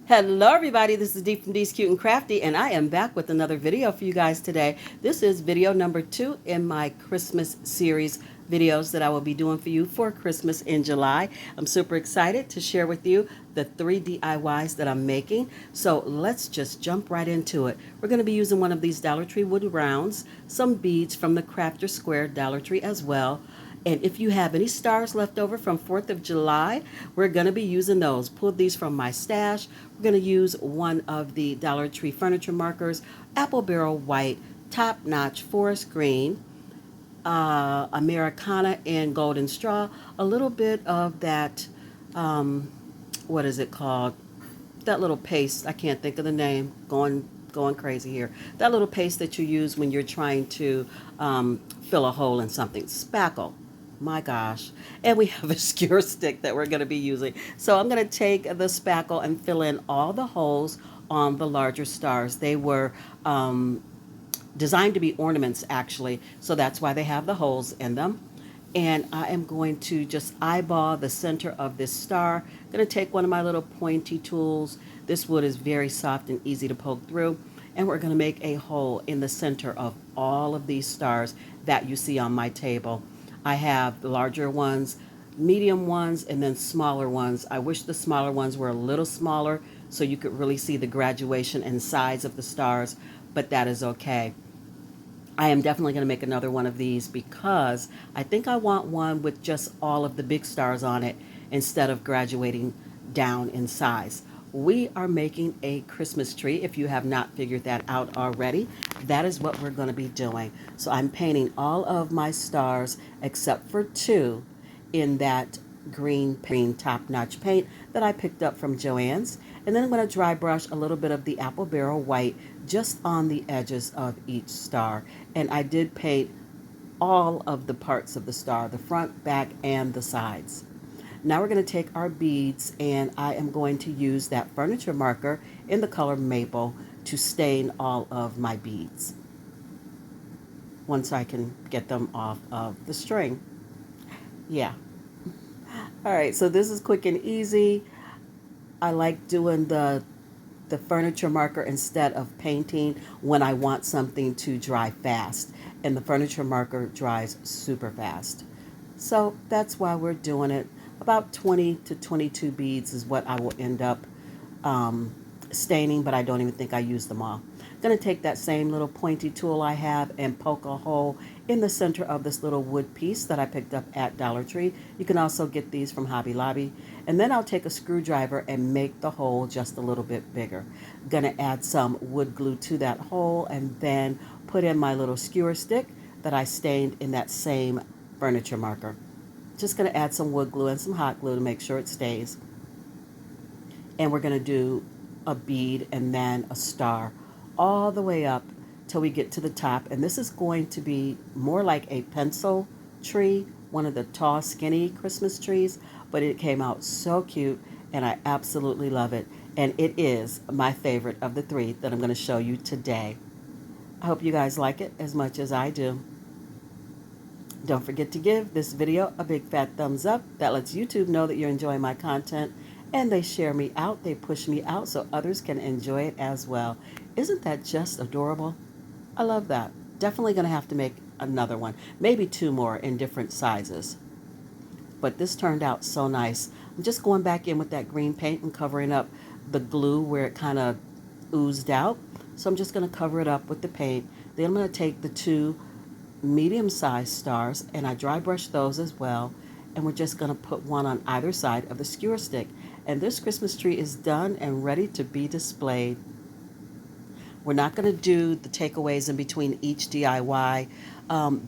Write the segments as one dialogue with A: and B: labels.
A: Hello everybody, this is Dee from Dee's Cute and Crafty, and I am back with another video for you guys today. This is video number 2 in my Christmas series videos that I will be doing for you for Christmas in July. I'm super excited to share with you the 3 DIYs that I'm making. So let's just jump right into it. We're going to be using one of these Dollar Tree wood rounds, some beads from the Crafter Square Dollar Tree as well. And if you have any stars left over from 4th of July, we're going to be using those. Pulled these from my stash. We're going to use one of the Dollar Tree furniture markers, Apple Barrel White, Top Notch Forest Green, Americana and Golden Straw, a little bit of that, what is it called? That little paste, I can't think of the name, going crazy here. That little paste that you use when you're trying to fill a hole in something. Spackle. My gosh. And we have a skewer stick that we're going to be using. So I'm going to take the spackle and fill in all the holes on the larger stars. They were designed to be ornaments actually, so that's why they have the holes in them. And I am going to just eyeball the center of this star. I'm going to take one of my little pointy tools. This wood is very soft and easy to poke through. And we're going to make a hole in the center of all of these stars that you see on my table. I have the larger ones, medium ones, and then smaller ones. I wish the smaller ones were a little smaller so you could really see the graduation and size of the stars, but that is okay. I am definitely going to make another one of these because I think I want one with just all of the big stars on it instead of graduating down in size. We are making a Christmas tree. If you have not figured that out already, that is what we're going to be doing. So I'm painting all of my stars except for two in that green top-notch paint that I picked up from Joann's. And then I'm going to dry brush a little bit of the Apple Barrel White just on the edges of each star. And I did paint all of the parts of the star, the front, back, and the sides. Now we're going to take our beads, and I am going to use that furniture marker in the color maple to stain all of my beads once I can get them off of the string. Yeah. All right, so this is quick and easy. I like doing the furniture marker instead of painting when I want something to dry fast. And the furniture marker dries super fast. So that's why we're doing it. About 20 to 22 beads is what I will end up staining, but I don't even think I used them all. I'm going to take that same little pointy tool I have and poke a hole in the center of this little wood piece that I picked up at Dollar Tree. You can also get these from Hobby Lobby. And then I'll take a screwdriver and make the hole just a little bit bigger. I'm going to add some wood glue to that hole and then put in my little skewer stick that I stained in that same furniture marker. Just going to add some wood glue and some hot glue to make sure it stays. And we're going to do a bead and then a star all the way up till we get to the top. And this is going to be more like a pencil tree, one of the tall, skinny Christmas trees, but it came out so cute and I absolutely love it. And it is my favorite of the 3 that I'm going to show you today. I hope you guys like it as much as I do. Don't forget to give this video a big fat thumbs up. That lets YouTube know that you're enjoying my content. And they share me out, they push me out so others can enjoy it as well. Isn't that just adorable? I love that. Definitely going to have to make another one. Maybe 2 more in different sizes. But this turned out so nice. I'm just going back in with that green paint and covering up the glue where it kind of oozed out. So I'm just going to cover it up with the paint. Then I'm going to take the 2 medium-sized stars and I dry brush those as well. And we're just going to put one on either side of the skewer stick. And this Christmas tree is done and ready to be displayed. We're not going to do the takeaways in between each DIY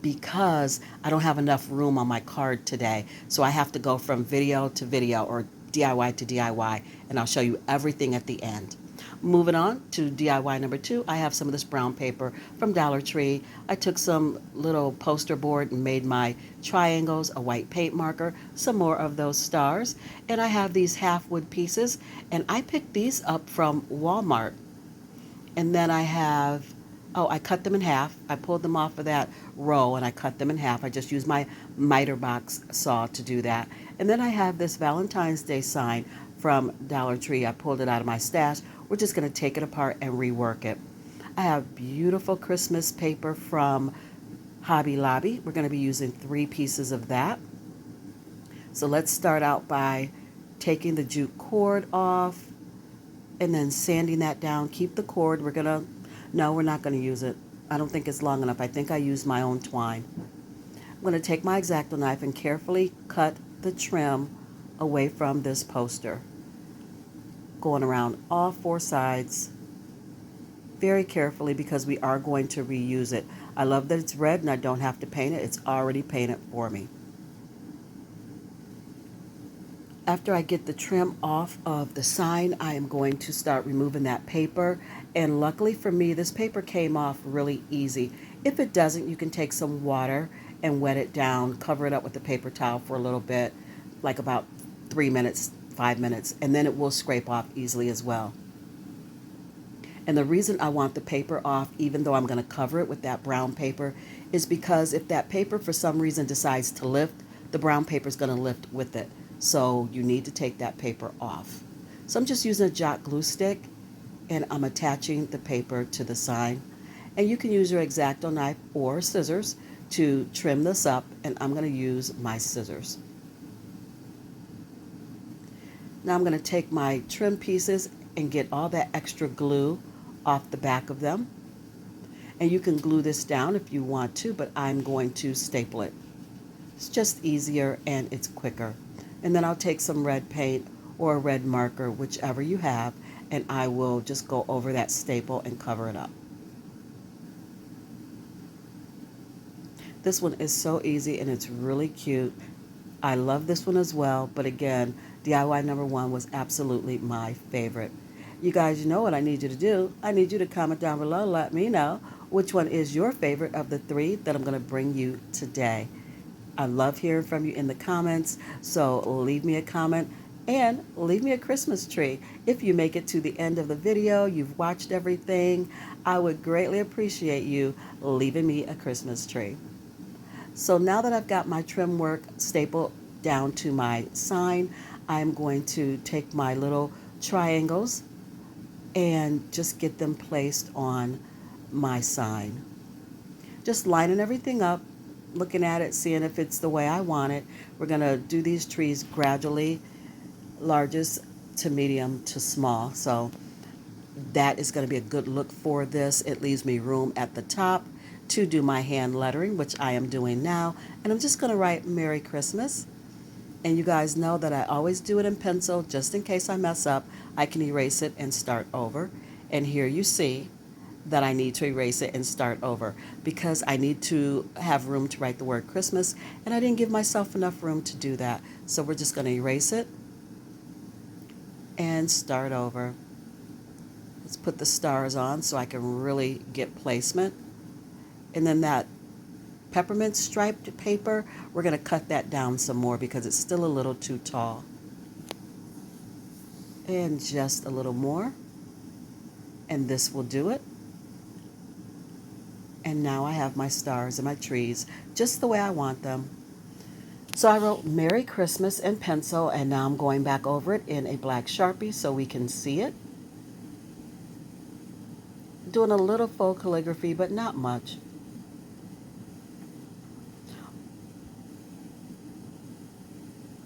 A: because I don't have enough room on my card today. So I have to go from video to video or DIY to DIY, and I'll show you everything at the end. Moving on to DIY number 2, I have some of this brown paper from Dollar Tree. I took some little poster board and made my triangles, a white paint marker, some more of those stars, and I have these half wood pieces, and I picked these up from Walmart. And then I have, I cut them in half. I pulled them off of that row and I cut them in half. I just used my miter box saw to do that. And then I have this Valentine's Day sign from Dollar Tree. I pulled it out of my stash. We're just going to take it apart and rework it. I have beautiful Christmas paper from Hobby Lobby. We're going to be using 3 pieces of that. So let's start out by taking the jute cord off and then sanding that down. Keep the cord. No, we're not going to use it. I don't think it's long enough. I think I used my own twine. I'm going to take my X-Acto knife and carefully cut the trim away from this poster, going around all 4 sides very carefully because we are going to reuse it. I love that it's red and I don't have to paint it. It's already painted for me. After I get the trim off of the sign, I am going to start removing that paper. And luckily for me, this paper came off really easy. If it doesn't, you can take some water and wet it down, cover it up with a paper towel for a little bit, like about 3 minutes, 5 minutes, and then it will scrape off easily as well. And the reason I want the paper off, even though I'm going to cover it with that brown paper, is because if that paper for some reason decides to lift, the brown paper is going to lift with it. So you need to take that paper off. So I'm just using a Jot glue stick and I'm attaching the paper to the sign. And you can use your X-Acto knife or scissors to trim this up, and I'm going to use my scissors. Now I'm going to take my trim pieces and get all that extra glue off the back of them. And you can glue this down if you want to, but I'm going to staple it. It's just easier and it's quicker. And then I'll take some red paint or a red marker, whichever you have, and I will just go over that staple and cover it up. This one is so easy and it's really cute. I love this one as well, but again, DIY number 1 was absolutely my favorite. You guys, you know what I need you to do. I need you to comment down below, let me know which one is your favorite of the 3 that I'm going to bring you today. I love hearing from you in the comments, so leave me a comment and leave me a Christmas tree. If you make it to the end of the video, you've watched everything, I would greatly appreciate you leaving me a Christmas tree. So now that I've got my trim work stapled down to my sign, I'm going to take my little triangles and just get them placed on my sign. Just lining everything up, looking at it, seeing if it's the way I want it. We're going to do these trees gradually, largest to medium to small. So that is going to be a good look for this. It leaves me room at the top to do my hand lettering, which I am doing now. And I'm just going to write Merry Christmas. And you guys know that I always do it in pencil, just in case I mess up. I can erase it and start over. And here you see that I need to erase it and start over because I need to have room to write the word Christmas, and I didn't give myself enough room to do that. So we're just going to erase it and start over. Let's put the stars on so I can really get placement. And then that peppermint striped paper, we're going to cut that down some more because it's still a little too tall. And just a little more. And this will do it. And now I have my stars and my trees just the way I want them. So I wrote Merry Christmas in pencil, and now I'm going back over it in a black Sharpie so we can see it. Doing a little faux calligraphy, but not much.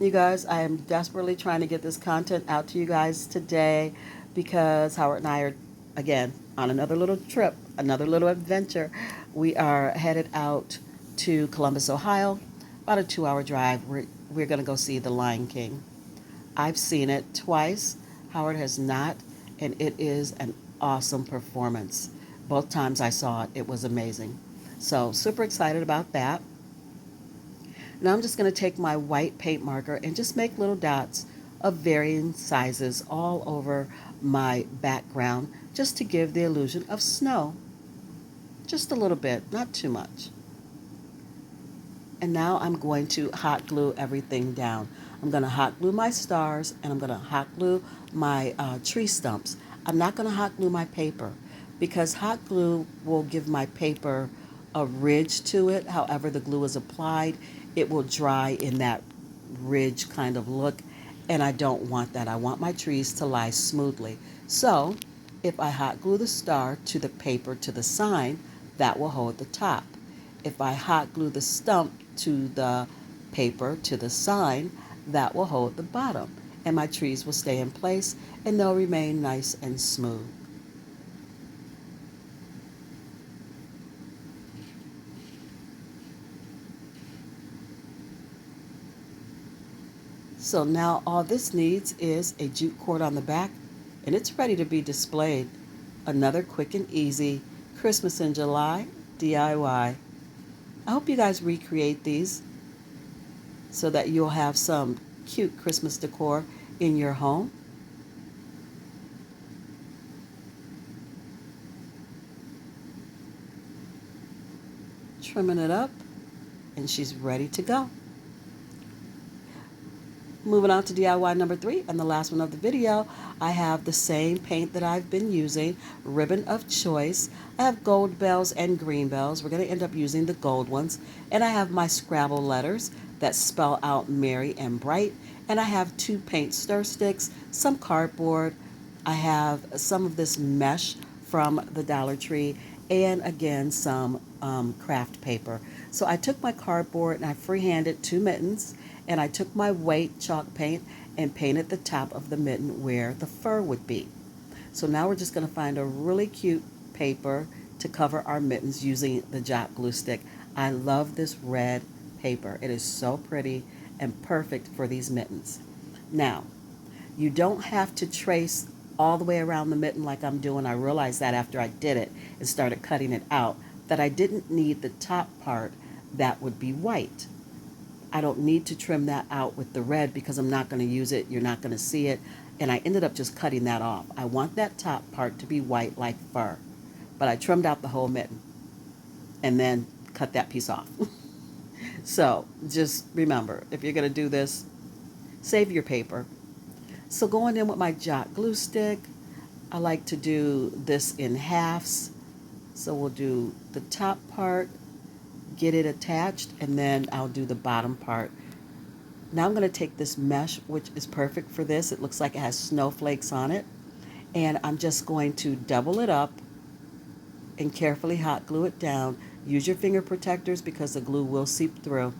A: You guys, I am desperately trying to get this content out to you guys today because Howard and I are, again, on another little trip, another little adventure. We are headed out to Columbus, Ohio, about a 2-hour drive. We're going to go see The Lion King. I've seen it twice. Howard has not, and it is an awesome performance. Both times I saw it, it was amazing. So super excited about that. Now I'm just going to take my white paint marker and just make little dots of varying sizes all over my background just to give the illusion of snow. Just a little bit, not too much. And now I'm going to hot glue everything down. I'm going to hot glue my stars and I'm going to hot glue my tree stumps. I'm not going to hot glue my paper because hot glue will give my paper a ridge to it. However the glue is applied, it will dry in that ridge kind of look, And I don't want that. I want my trees to lie smoothly. So if I hot glue the star to the paper to the sign, that will hold the top. If I hot glue the stump to the paper to the sign, that will hold the bottom. And my trees will stay in place and they'll remain nice and smooth. So now all this needs is a jute cord on the back and it's ready to be displayed. Another quick and easy Christmas in July DIY. I hope you guys recreate these so that you'll have some cute Christmas decor in your home. Trimming it up and she's ready to go. Moving on to DIY number 3 and the last one of the video, I have the same paint that I've been using, ribbon of choice. I have gold bells and green bells. We're going to end up using the gold ones. And I have my Scrabble letters that spell out merry and bright. And I have 2 paint stir sticks, some cardboard. I have some of this mesh from the Dollar Tree and again some craft paper. So I took my cardboard and I freehanded 2 mittens. And I took my white chalk paint and painted the top of the mitten where the fur would be. So now we're just going to find a really cute paper to cover our mittens using the Jot glue stick. I love this red paper. It is so pretty and perfect for these mittens. Now, you don't have to trace all the way around the mitten like I'm doing. I realized that after I did it and started cutting it out, that I didn't need the top part that would be white. I don't need to trim that out with the red because I'm not going to use it. You're not going to see it. And I ended up just cutting that off. I want that top part to be white like fur. But I trimmed out the whole mitten and then cut that piece off. So just remember, if you're going to do this, save your paper. So going in with my Jot glue stick, I like to do this in halves. So we'll do the top part, get it attached, and then I'll do the bottom part. Now I'm going to take this mesh, which is perfect for this. It looks like it has snowflakes on it. And I'm just going to double it up and carefully hot glue it down. Use your finger protectors because the glue will seep through.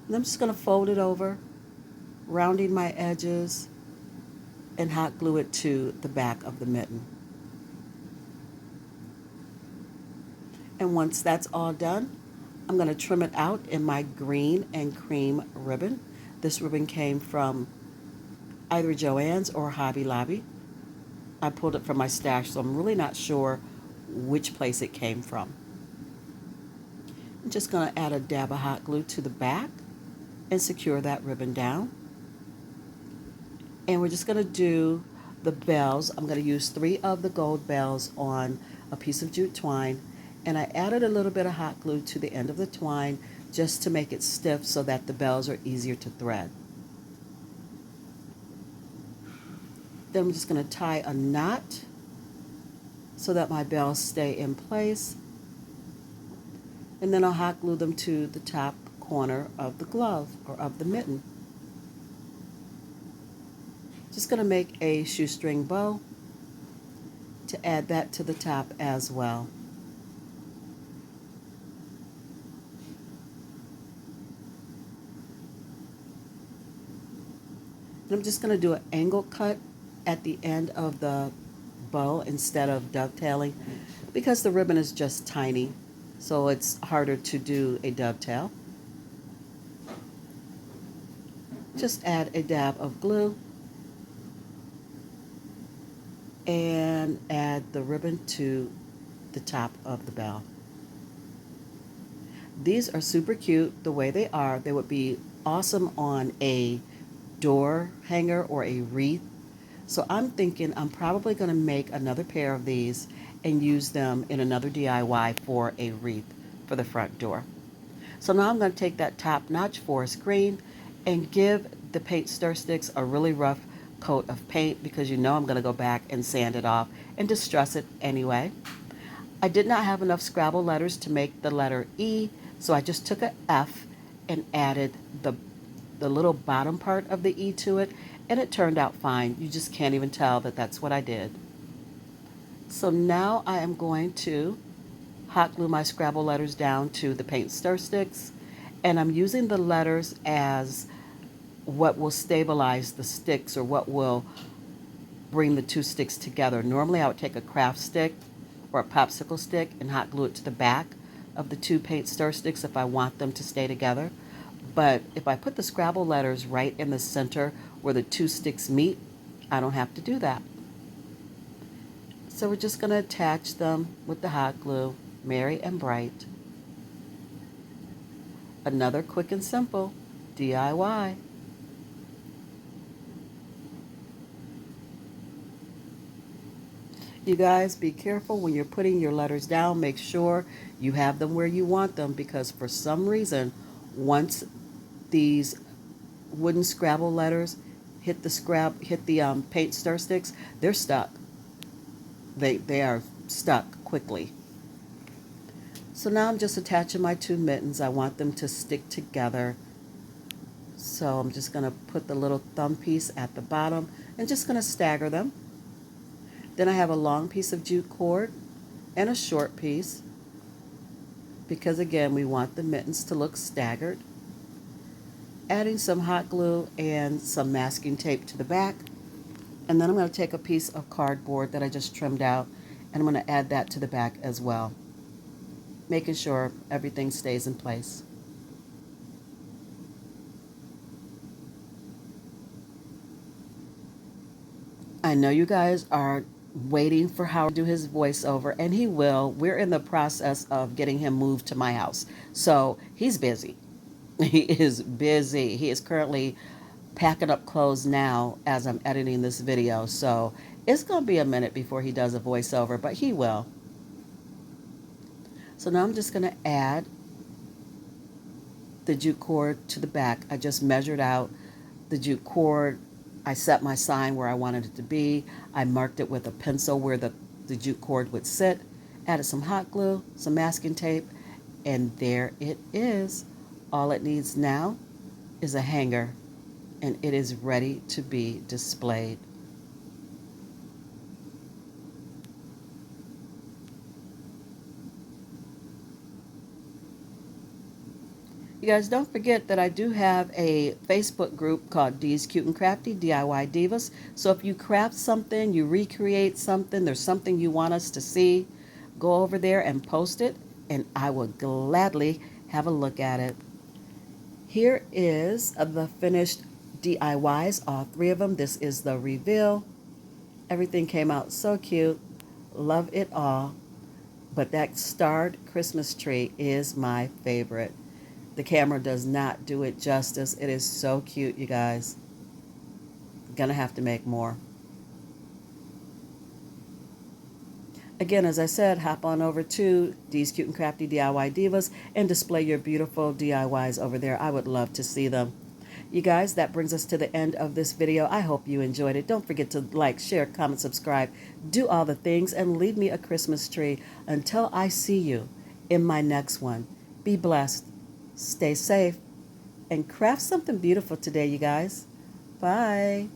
A: And I'm just going to fold it over, rounding my edges, and hot glue it to the back of the mitten. And once that's all done, I'm going to trim it out in my green and cream ribbon. This ribbon came from either Joann's or Hobby Lobby. I pulled it from my stash, so I'm really not sure which place it came from. I'm just going to add a dab of hot glue to the back and secure that ribbon down. And we're just going to do the bells. I'm going to use 3 of the gold bells on a piece of jute twine. And I added a little bit of hot glue to the end of the twine just to make it stiff so that the bells are easier to thread. Then I'm just going to tie a knot so that my bells stay in place. And then I'll hot glue them to the top corner of the glove or of the mitten. Just going to make a shoestring bow to add that to the top as well. And I'm just going to do an angle cut at the end of the bow instead of dovetailing because the ribbon is just tiny, so it's harder to do a dovetail. Just add a dab of glue and add the ribbon to the top of the bell. These are super cute the way they are. They would be awesome on a door hanger or a wreath. So I'm thinking I'm probably going to make another pair of these and use them in another DIY for a wreath for the front door. So now I'm going to take that top-notch forest green and give the paint stir sticks a really rough coat of paint because you know I'm going to go back and sand it off and distress it anyway. I did not have enough Scrabble letters to make the letter E, so I just took an F and added the little bottom part of the E to it, and it turned out fine. You just can't even tell that that's what I did. So now I am going to hot glue my Scrabble letters down to the paint stir sticks, and I'm using the letters as what will stabilize the sticks, or what will bring the two sticks together. Normally I would take a craft stick or a popsicle stick and hot glue it to the back of the two paint stir sticks if I want them to stay together. But if I put the Scrabble letters right in the center where the two sticks meet, I don't have to do that. So we're just going to attach them with the hot glue, Merry and Bright. Another quick and simple DIY. You guys, be careful when you're putting your letters down. Make sure you have them where you want them, because for some reason, once these wooden Scrabble letters hit the paint stir sticks, they're stuck. They are stuck quickly. So now I'm just attaching my two mittens. I want them to stick together. So I'm just going to put the little thumb piece at the bottom and just going to stagger them. Then I have a long piece of jute cord and a short piece, because again, we want the mittens to look staggered. Adding some hot glue and some masking tape to the back. And then I'm going to take a piece of cardboard that I just trimmed out, and I'm going to add that to the back as well, making sure everything stays in place. I know you guys are waiting for Howard to do his voiceover, and he will. We're in the process of getting him moved to my house. So he's busy. He is busy. He is currently packing up clothes now as I'm editing this video. So it's going to be a minute before he does a voiceover, but he will. So now I'm just going to add the jute cord to the back. I just measured out the jute cord. I set my sign where I wanted it to be. I marked it with a pencil where the jute cord would sit. Added some hot glue, some masking tape, and there it is. All it needs now is a hanger, and it is ready to be displayed. You guys, don't forget that I do have a Facebook group called D's Cute and Crafty DIY Divas. So if you craft something, you recreate something, there's something you want us to see, go over there and post it, and I will gladly have a look at it. Here is the finished DIYs, all three of them. This is the reveal. Everything came out so cute. Love it all. But that starred Christmas tree is my favorite. The camera does not do it justice. It is so cute, you guys. Gonna have to make more. Again, as I said, hop on over to D's Cute and Crafty DIY Divas and display your beautiful DIYs over there. I would love to see them. You guys, that brings us to the end of this video. I hope you enjoyed it. Don't forget to like, share, comment, subscribe, do all the things, and leave me a Christmas tree. Until I see you in my next one, be blessed, stay safe, and craft something beautiful today, you guys. Bye.